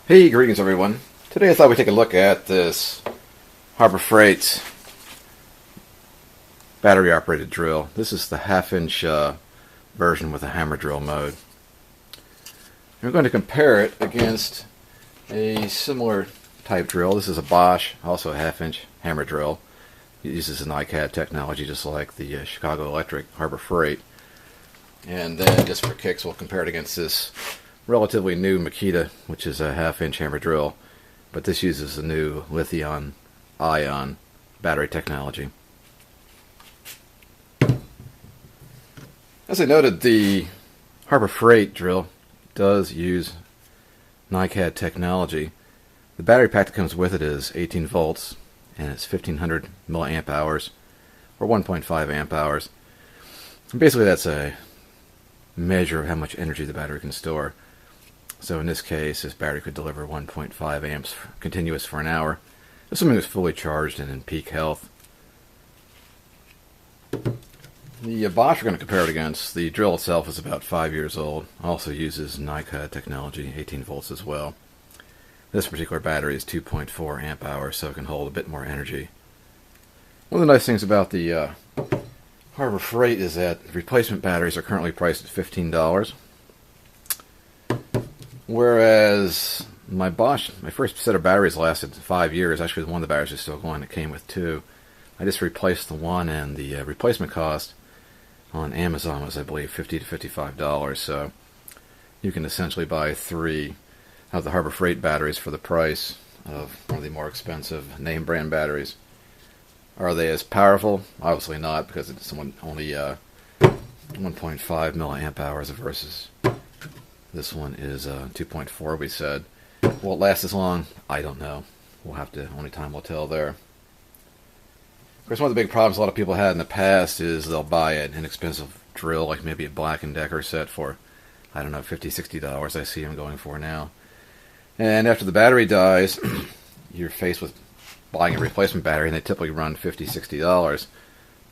Hey, greetings everyone. Today I thought we'd take a look at this Harbor Freight battery operated drill. This is the half-inch version with a hammer drill mode. And we're going to compare it against a similar type drill. This is a Bosch, also a half-inch hammer drill. It uses an ICAD technology just like the Chicago Electric Harbor Freight. And then just for kicks we'll compare it against this relatively new Makita, which is a half-inch hammer drill, but this uses the new lithium ion battery technology. As I noted, the Harbor Freight drill does use NiCad technology. The battery pack that comes with it is 18 volts and it's 1500 milliamp hours or 1.5 amp hours. And basically that's a measure of how much energy the battery can store. So in this case, this battery could deliver 1.5 amps continuous for an hour, assuming it's fully charged and in peak health. The Bosch we're going to compare it against, the drill itself is about 5 years old, also uses NiCad technology, 18 volts as well. This particular battery is 2.4 amp hours, so it can hold a bit more energy. One of the nice things about the Harbor Freight is that replacement batteries are currently priced at $15. Whereas my Bosch, my first set of batteries lasted 5 years. Actually, one of the batteries is still going. It came with two. I just replaced the one, and the replacement cost on Amazon was, I believe, $50 to $55. So you can essentially buy three of the Harbor Freight batteries for the price of one of the more expensive name brand batteries. Are they as powerful? Obviously not, because it's only 1.5 milliamp hours versus this one is 2.4, we said. Will it last as long? I don't know. Only time will tell there. Of course, one of the big problems a lot of people had in the past is they'll buy an inexpensive drill, like maybe a Black & Decker set for, I don't know, $50, $60 I see them going for now. And after the battery dies, you're faced with buying a replacement battery, and they typically run $50, $60.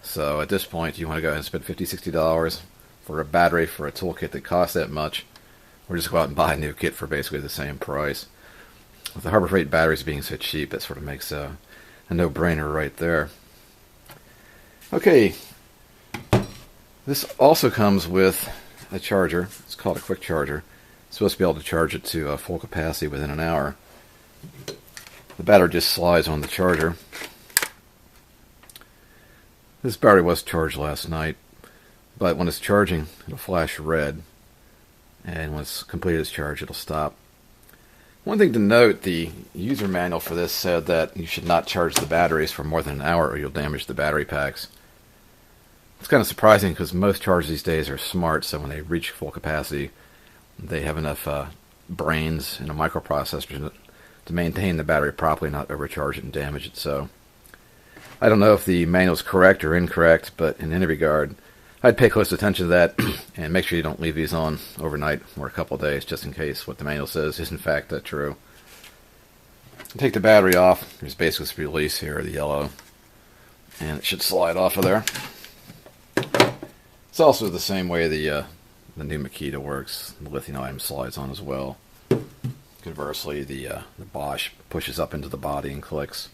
So at this point, you want to go ahead and spend $50, $60 for a battery for a toolkit that costs that much, or just go out and buy a new kit for basically the same price. With the Harbor Freight batteries being so cheap, that sort of makes a no-brainer right there. Okay, this also comes with a charger. It's called a quick charger. It's supposed to be able to charge it to full capacity within an hour. The battery just slides on the charger. This battery was charged last night, but when it's charging, it'll flash red. And when it's completed its charge, it'll stop. One thing to note, the user manual for this said that you should not charge the batteries for more than an hour or you'll damage the battery packs. It's kind of surprising because most chargers these days are smart, so when they reach full capacity, they have enough brains and a microprocessor to maintain the battery properly, not overcharge it and damage it. So I don't know if the manual is correct or incorrect, but in any regard, I'd pay close attention to that and make sure you don't leave these on overnight or a couple of days, just in case what the manual says is in fact true. Take the battery off. There's basically this release here, the yellow, and it should slide off of there. It's also the same way the new Makita works. The lithium ion slides on as well. Conversely, the Bosch pushes up into the body and clicks.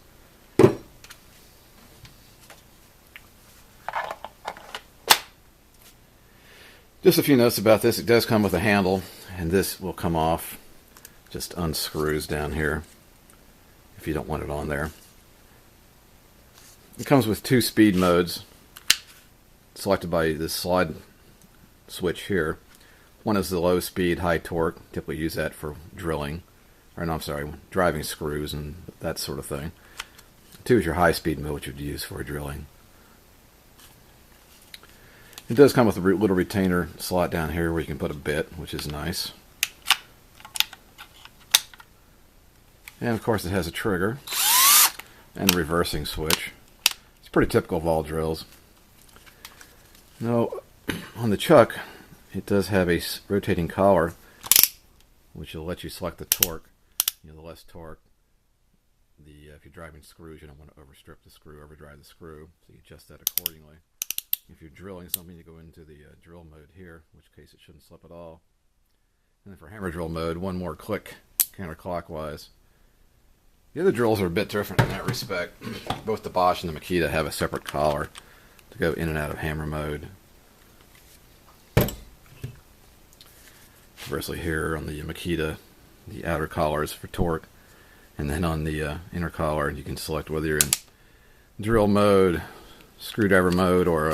Just a few notes about this. It does come with a handle, and this will come off. Just unscrews down here if you don't want it on there. It comes with two speed modes, selected by this slide switch here. One is the low speed, high torque. Typically use that for drilling, or no, I'm sorry, driving screws and that sort of thing. Two is your high speed mode, which you'd use for drilling. It does come with a little retainer slot down here where you can put a bit, which is nice. And of course it has a trigger and a reversing switch. It's pretty typical of all drills. Now, on the chuck, it does have a rotating collar, which will let you select the torque. The less torque, if you're driving screws, you don't want to overstrip the screw, overdrive the screw, so you adjust that accordingly. If you're drilling something, you go into the drill mode here, in which case it shouldn't slip at all. And then for hammer drill mode, one more click counterclockwise. The other drills are a bit different in that respect. Both the Bosch and the Makita have a separate collar to go in and out of hammer mode. Conversely, here on the Makita, the outer collar is for torque, and then on the inner collar you can select whether you're in drill mode, screwdriver mode, or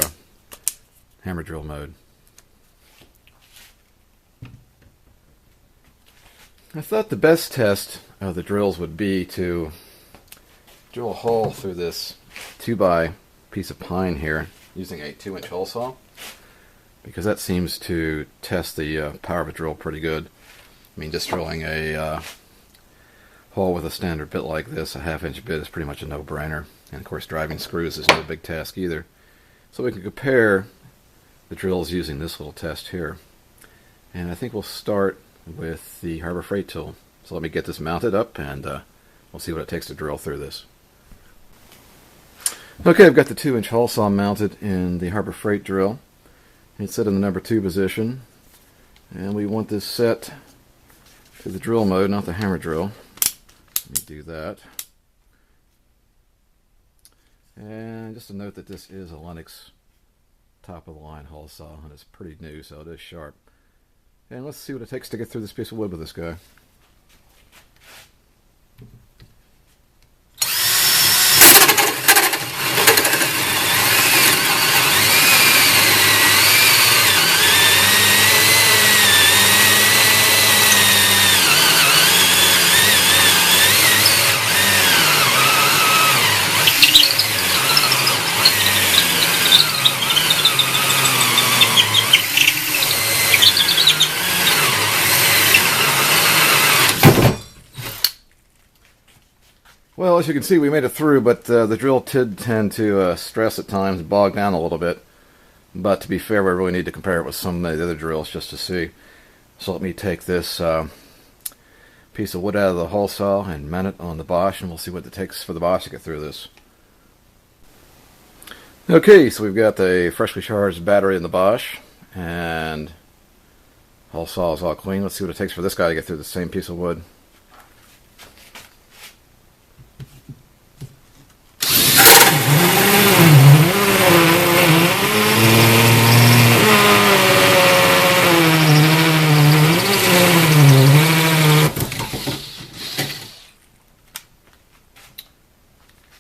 hammer drill mode. I thought the best test of the drills would be to drill a hole through this 2x piece of pine here using a 2-inch hole saw, because that seems to test the power of a drill pretty good. I mean, just drilling a hole with a standard bit like this, a 1/2-inch bit, is pretty much a no-brainer. And of course, driving screws is no big task either. So we can compare the drills using this little test here. And I think we'll start with the Harbor Freight tool. So let me get this mounted up, and we'll see what it takes to drill through this. Okay, I've got the 2-inch hole saw mounted in the Harbor Freight drill. It's set in the number 2 position, and we want this set to the drill mode, not the hammer drill. Let me do that. And just a note that this is a Lennox top-of-the-line hole saw, and it's pretty new, so it is sharp. And let's see what it takes to get through this piece of wood with this guy. Well, as you can see, we made it through, but the drill did tend to stress at times, bog down a little bit. But to be fair, we really need to compare it with some of the other drills just to see. So let me take this piece of wood out of the hole saw and mount it on the Bosch, and we'll see what it takes for the Bosch to get through this. Okay, so we've got the freshly charged battery in the Bosch, and hole saw is all clean. Let's see what it takes for this guy to get through the same piece of wood.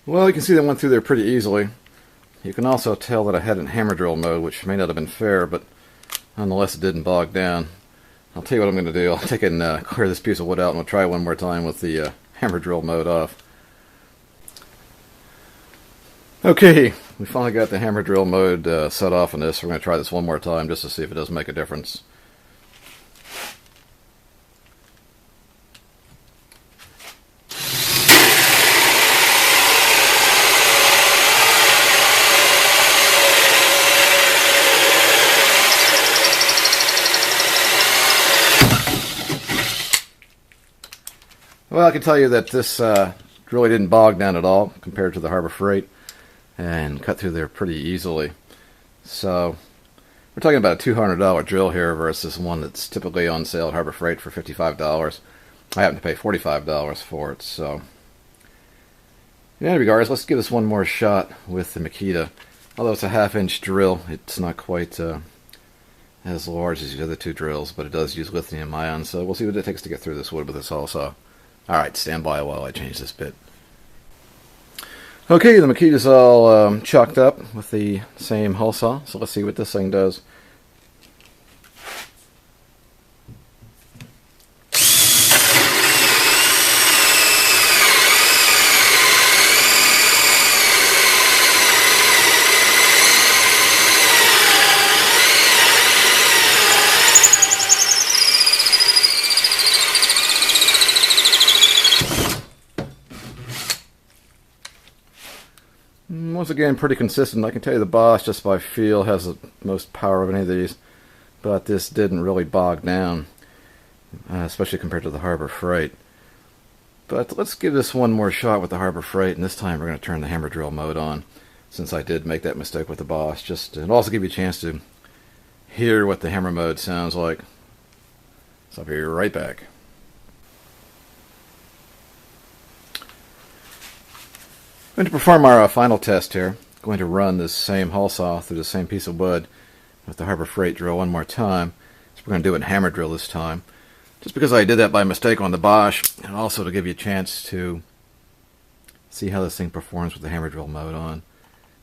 Well, you can see that went through there pretty easily. You can also tell that I had it in hammer drill mode, which may not have been fair, but nonetheless it didn't bog down. I'll tell you what I'm going to do. I'll take it and clear this piece of wood out, and we'll try one more time with the hammer drill mode off. Okay, we finally got the hammer drill mode set off on this. We're going to try this one more time just to see if it does make a difference. Well, I can tell you that this really didn't bog down at all compared to the Harbor Freight, and cut through there pretty easily. So we're talking about a $200 drill here versus one that's typically on sale at Harbor Freight for $55. I happen to pay $45 for it. So in any regards, let's give this one more shot with the Makita. Although it's a 1/2-inch drill, it's not quite as large as the other two drills, but it does use lithium ion, so we'll see what it takes to get through this wood with this hole saw. Alright, stand by while I change this bit. Okay, the Makita's all chalked up with the same hole saw, so let's see what this thing does. Once again, pretty consistent. I can tell you the Bosch, just by feel, has the most power of any of these, but this didn't really bog down, especially compared to the Harbor Freight. But let's give this one more shot with the Harbor Freight, and this time we're going to turn the hammer drill mode on, since I did make that mistake with the Bosch, just to also give you a chance to hear what the hammer mode sounds like. So I'll be right back. going to perform our final test here. Going to run this same hole saw through the same piece of wood with the Harbor Freight drill one more time. So we're going to do it in hammer drill this time. Just because I did that by mistake on the Bosch, and also to give you a chance to see how this thing performs with the hammer drill mode on.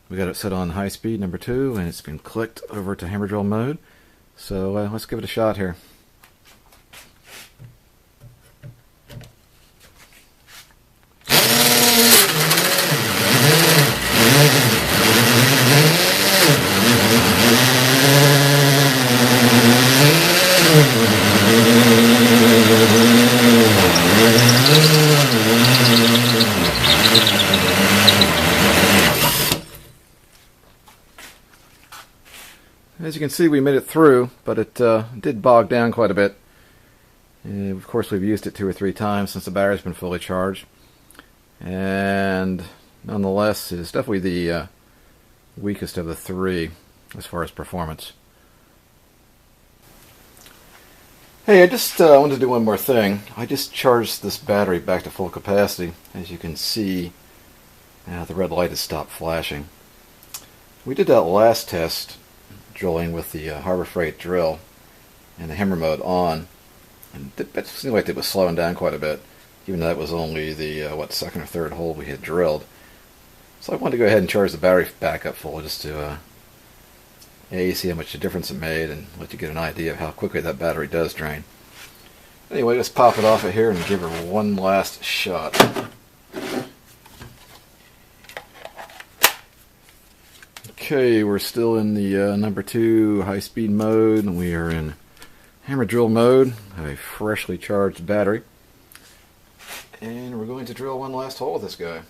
We got it set on high speed number 2, and it's been clicked over to hammer drill mode. So let's give it a shot here. As you can see, we made it through, but it did bog down quite a bit. Of course, we've used it 2 or 3 times since the battery's been fully charged. And nonetheless, it's definitely the weakest of the 3 as far as performance. Hey, I just wanted to do one more thing. I just charged this battery back to full capacity. As you can see, the red light has stopped flashing. We did that last test drilling with the Harbor Freight drill and the hammer mode on, and it seemed like it was slowing down quite a bit, even though that was only the second or third hole we had drilled. So I wanted to go ahead and charge the battery back up full just to see how much difference it made and let you get an idea of how quickly that battery does drain. Anyway, let's pop it off of here and give her one last shot. Okay, we're still in the number 2 high-speed mode, and we are in hammer drill mode. Have a freshly charged battery, and we're going to drill one last hole with this guy.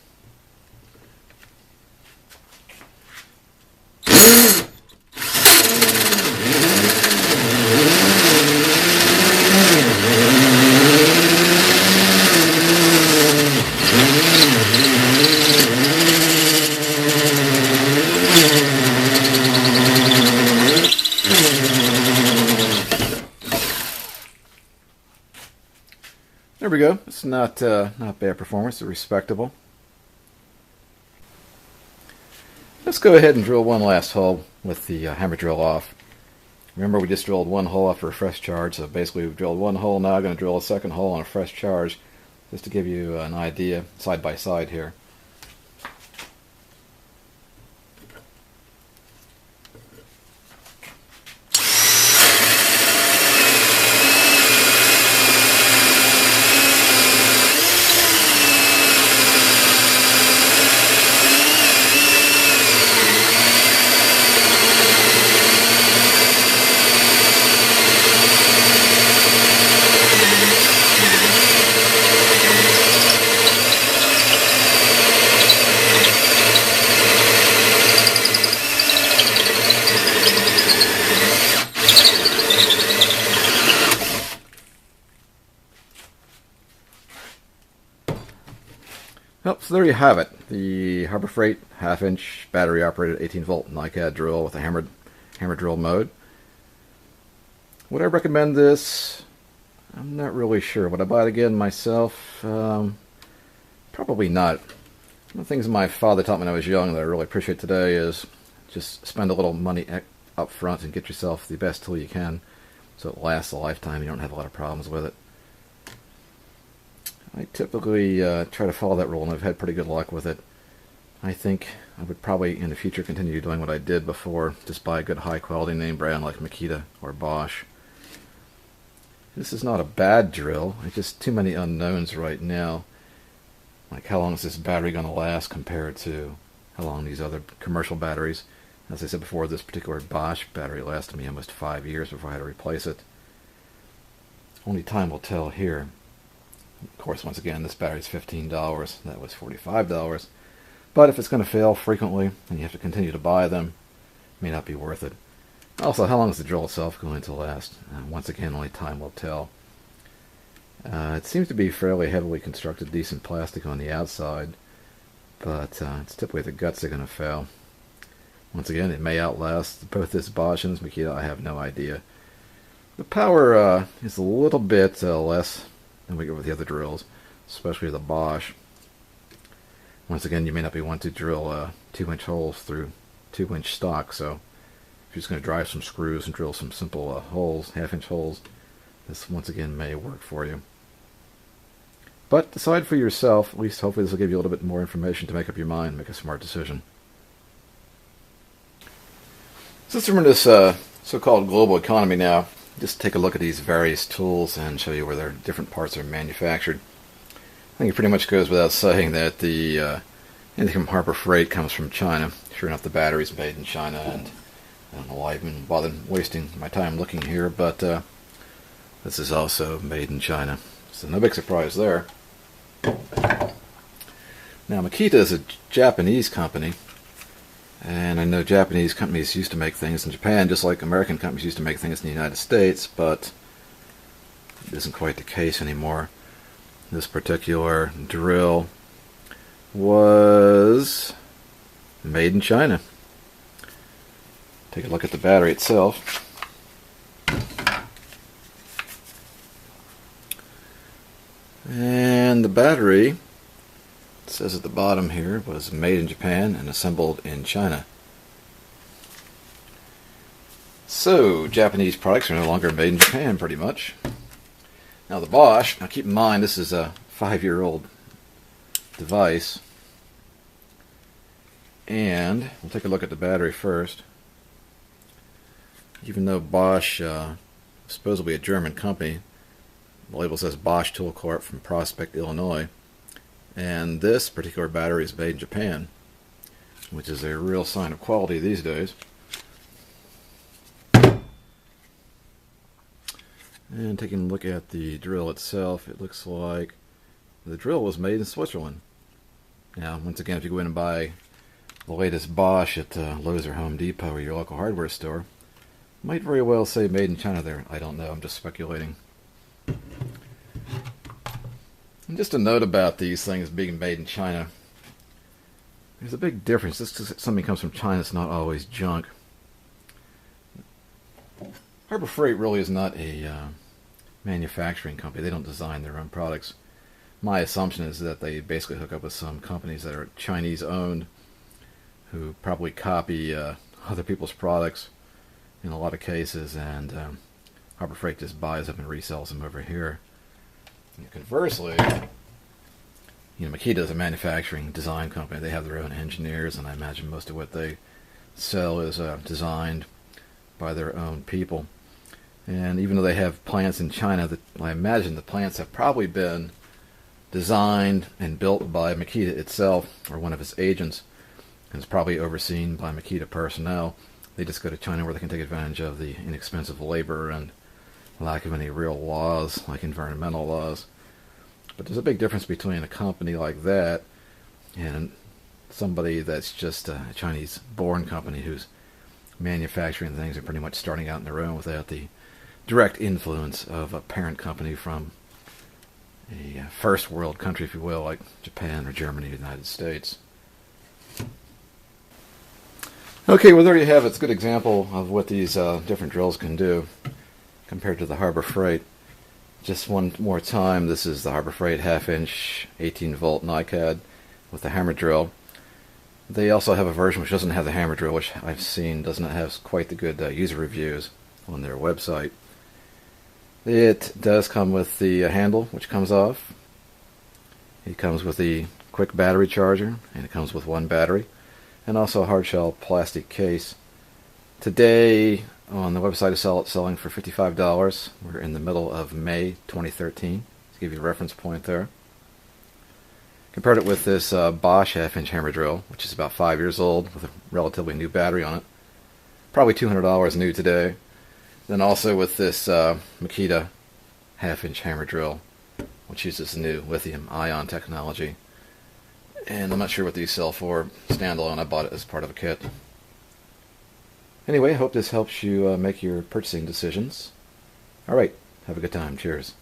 There we go. It's not bad performance. It's respectable. Let's go ahead and drill one last hole with the hammer drill off. Remember, we just drilled one hole after a fresh charge, so basically we've drilled one hole. Now I'm going to drill a second hole on a fresh charge, just to give you an idea side by side here. Well, so there you have it. The Harbor Freight half-inch battery-operated 18-volt NiCad drill with a hammer drill mode. Would I recommend this? I'm not really sure. Would I buy it again myself? Probably not. One of the things my father taught me when I was young that I really appreciate today is just spend a little money up front and get yourself the best tool you can so it lasts a lifetime. You don't have a lot of problems with it. I typically try to follow that rule, and I've had pretty good luck with it. I think I would probably in the future continue doing what I did before, just buy a good high-quality name brand like Makita or Bosch. This is not a bad drill, it's just too many unknowns right now. Like, how long is this battery going to last compared to how long these other commercial batteries? As I said before, this particular Bosch battery lasted me almost 5 years before I had to replace it. Only time will tell here. Of course, once again, this battery is $15. That was $45. But if it's going to fail frequently and you have to continue to buy them, it may not be worth it. Also, how long is the drill itself going to last? Once again, only time will tell. It seems to be fairly heavily constructed, decent plastic on the outside, but it's typically the guts that are going to fail. Once again, it may outlast both this Bosch and this Makita. I have no idea. The power is a little bit less than we get with the other drills, especially the Bosch. Once again, you may not be wanting to drill 2-inch holes through 2-inch stock, so if you're just going to drive some screws and drill some simple holes, 1/2-inch holes, this once again may work for you. But decide for yourself. At least hopefully this will give you a little bit more information to make up your mind, make a smart decision. Since we're in this so-called global economy now, just take a look at these various tools and show you where their different parts are manufactured. I think it pretty much goes without saying that the anything from Harbor Freight comes from China. Sure enough, the battery's made in China, and I don't know why I've been bothered wasting my time looking here, but this is also made in China. So no big surprise there. Now, Makita is a Japanese company, and I know Japanese companies used to make things in Japan just like American companies used to make things in the United States, but it isn't quite the case anymore. This particular drill was made in China. Take a look at the battery itself. And the battery, it says at the bottom here, was made in Japan and assembled in China. So, Japanese products are no longer made in Japan, pretty much. Now the Bosch, now keep in mind this is a 5-year-old device, and we'll take a look at the battery first. Even though Bosch is supposedly a German company, the label says Bosch Tool Corp from Prospect, Illinois, and this particular battery is made in Japan, which is a real sign of quality these days. And taking a look at the drill itself, it looks like the drill was made in Switzerland. Now, once again, if you go in and buy the latest Bosch at Lowe's or Home Depot or your local hardware store, it might very well say made in China there. I don't know, I'm just speculating. And just a note about these things being made in China. There's a big difference. Just because something comes from China, it's not always junk. Harbor Freight really is not a manufacturing company. They don't design their own products. My assumption is that they basically hook up with some companies that are Chinese owned, who probably copy other people's products in a lot of cases, and Harbor Freight just buys them and resells them over here. And conversely, Makita is a manufacturing design company. They have their own engineers, and I imagine most of what they sell is designed by their own people. And even though they have plants in China, I imagine the plants have probably been designed and built by Makita itself or one of its agents, and it's probably overseen by Makita personnel. They just go to China where they can take advantage of the inexpensive labor and lack of any real laws, like environmental laws. But there's a big difference between a company like that and somebody that's just a Chinese-born company who's manufacturing things and pretty much starting out on their own without the direct influence of a parent company from a first world country, if you will, like Japan or Germany or the United States. Okay, well there you have it. It's a good example of what these different drills can do compared to the Harbor Freight. Just one more time, this is the Harbor Freight 1/2-inch 18-volt NiCad with the hammer drill. They also have a version which doesn't have the hammer drill, which I've seen does not have quite the good user reviews on their website. It does come with the handle, which comes off. It comes with the quick battery charger, and it comes with one battery, and also a hard shell plastic case. Today, on the website, it's selling for $55. We're in the middle of May 2013, to give you a reference point there. Compared it with this Bosch 1/2-inch hammer drill, which is about 5 years old, with a relatively new battery on it. Probably $200 new today. Then also with this Makita 1/2-inch hammer drill, which uses new lithium ion technology. And I'm not sure what these sell for standalone. I bought it as part of a kit. Anyway, I hope this helps you make your purchasing decisions. Alright, have a good time. Cheers.